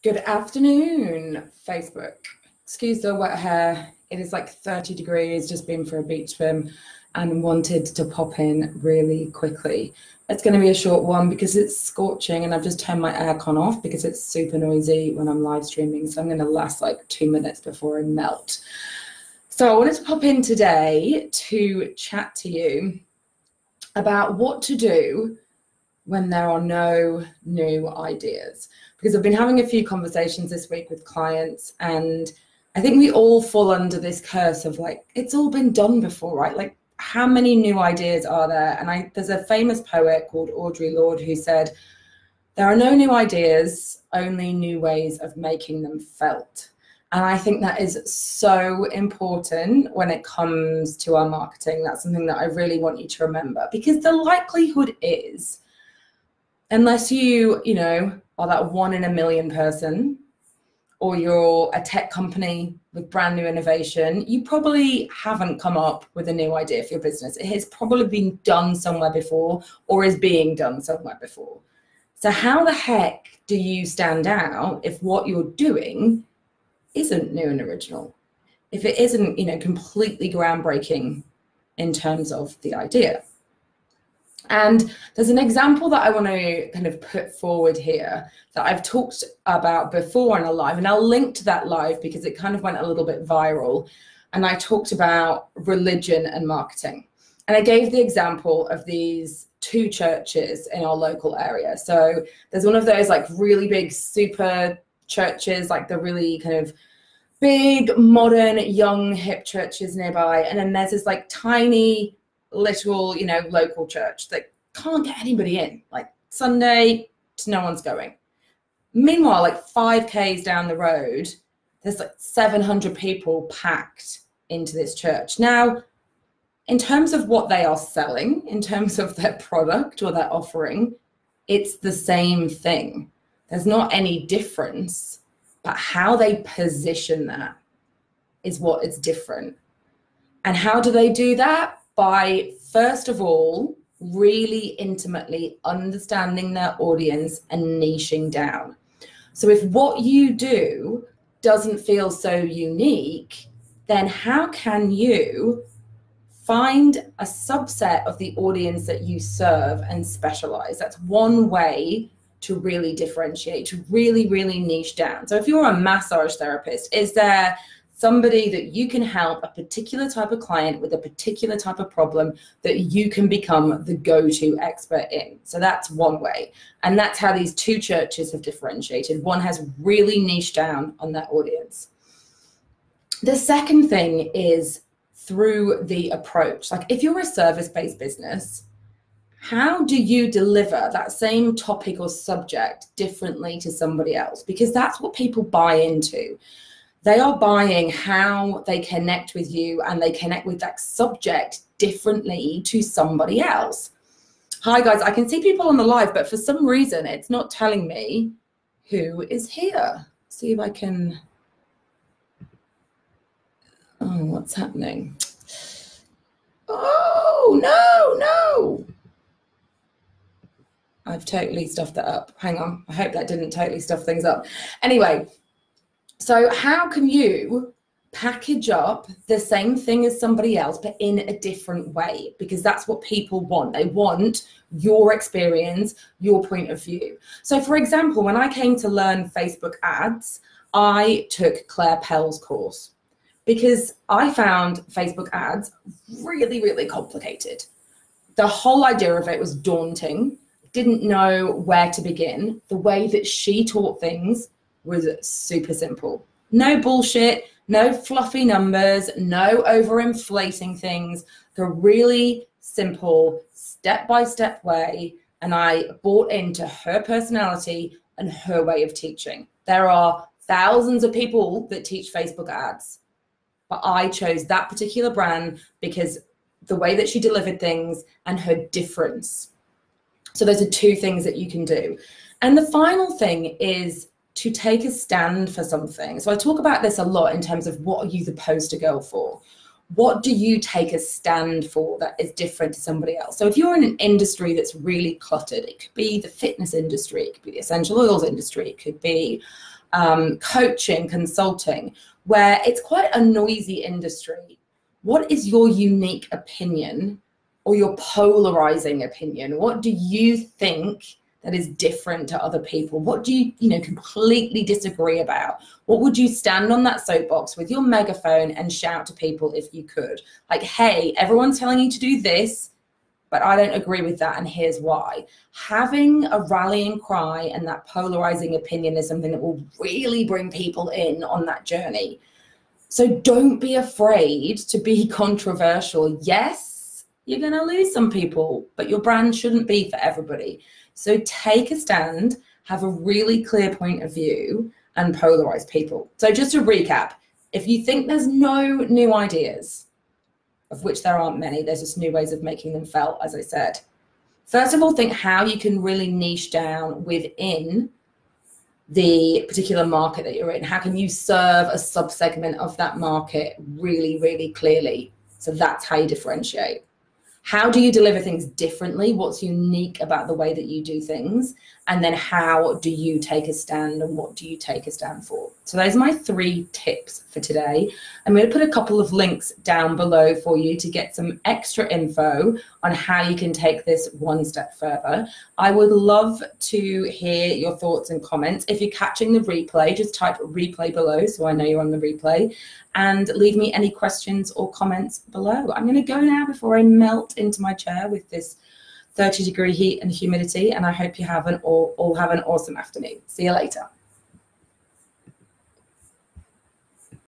Good afternoon, Facebook. Excuse the wet hair. It is like 30 degrees, just been for a beach swim and wanted to pop in really quickly. It's going to be a short one because it's scorching and I've just turned my aircon off because it's super noisy when I'm live streaming. So I'm going to last like 2 minutes before I melt. So I wanted to pop in today to chat to you about what to do when there are no new ideas. Because I've been having a few conversations this week with clients, and I think we all fall under this curse of like, it's all been done before, right? Like, how many new ideas are there? And there's a famous poet called Audre Lorde who said, there are no new ideas, only new ways of making them felt. And I think that is so important when it comes to our marketing. That's something that I really want you to remember, because the likelihood is, unless you are that 1 in a million person, or you're a tech company with brand new innovation, you probably haven't come up with a new idea for your business. It has probably been done somewhere before or is being done somewhere before. So how the heck do you stand out if what you're doing isn't new and original? If it isn't, completely groundbreaking in terms of the idea? And there's an example that I want to kind of put forward here that I've talked about before on a live, and I'll link to that live because it kind of went a little bit viral. And I talked about religion and marketing. And I gave the example of these 2 churches in our local area. So there's one of those like really big super churches, like the really kind of big, modern, young, hip churches nearby. And then there's this like tiny little, local church that can't get anybody in. Like Sunday, no one's going. Meanwhile, like 5 Ks down the road, there's like 700 people packed into this church. Now, in terms of what they are selling, in terms of their product or their offering, it's the same thing. There's not any difference, but how they position that is what is different. And how do they do that? By, first of all, really intimately understanding their audience and niching down. So if what you do doesn't feel so unique, then how can you find a subset of the audience that you serve and specialize? That's one way to really differentiate, to really, really niche down. So if you're a massage therapist, is there somebody that you can help, a particular type of client with a particular type of problem that you can become the go-to expert in? So that's one way. And that's how these 2 churches have differentiated. One has really niched down on their audience. The second thing is through the approach. Like if you're a service-based business, how do you deliver that same topic or subject differently to somebody else? Because that's what people buy into. They are buying how they connect with you, and they connect with that subject differently to somebody else. Hi guys, I can see people on the live, but for some reason it's not telling me who is here. See if I can, oh, what's happening? Oh, no. I've totally stuffed that up. Hang on, I hope that didn't totally stuff things up. Anyway, so how can you package up the same thing as somebody else, but in a different way? Because that's what people want. They want your experience, your point of view. So for example, when I came to learn Facebook ads, I took Claire Pell's course because I found Facebook ads really, really complicated. The whole idea of it was daunting. Didn't know where to begin. The way that she taught things was super simple. No bullshit, no fluffy numbers, no overinflating things. The really simple step-by-step way. And I bought into her personality and her way of teaching. There are thousands of people that teach Facebook ads, but I chose that particular brand because the way that she delivered things and her difference. So those are 2 things that you can do. And the final thing is to take a stand for something. So I talk about this a lot in terms of what are you the poster girl for? what do you take a stand for that is different to somebody else? So if you're in an industry that's really cluttered, it could be the fitness industry, it could be the essential oils industry, it could be coaching, consulting, where it's quite a noisy industry. What is your unique opinion or your polarizing opinion? What do you think that is different to other people? What do you completely disagree about? What would you stand on that soapbox with your megaphone and shout to people if you could? Like, hey, everyone's telling you to do this, but I don't agree with that, and here's why. Having a rallying cry and that polarizing opinion is something that will really bring people in on that journey. So don't be afraid to be controversial. Yes, you're going to lose some people, but your brand shouldn't be for everybody. So take a stand, have a really clear point of view, and polarize people. So just to recap, if you think there's no new ideas, of which there aren't many, there's just new ways of making them felt, as I said. First of all, think how you can really niche down within the particular market that you're in. How can you serve a subsegment of that market really, really clearly? So that's how you differentiate. How do you deliver things differently? What's unique about the way that you do things? And then how do you take a stand, and what do you take a stand for? So those are my 3 tips for today. I'm going to put a couple of links down below for you to get some extra info on how you can take this one step further. I would love to hear your thoughts and comments. If you're catching the replay, just type replay below so I know you're on the replay, and leave me any questions or comments below. I'm going to go now before I melt into my chair with this 30-degree heat and humidity, and I hope you all have an awesome afternoon. See you later.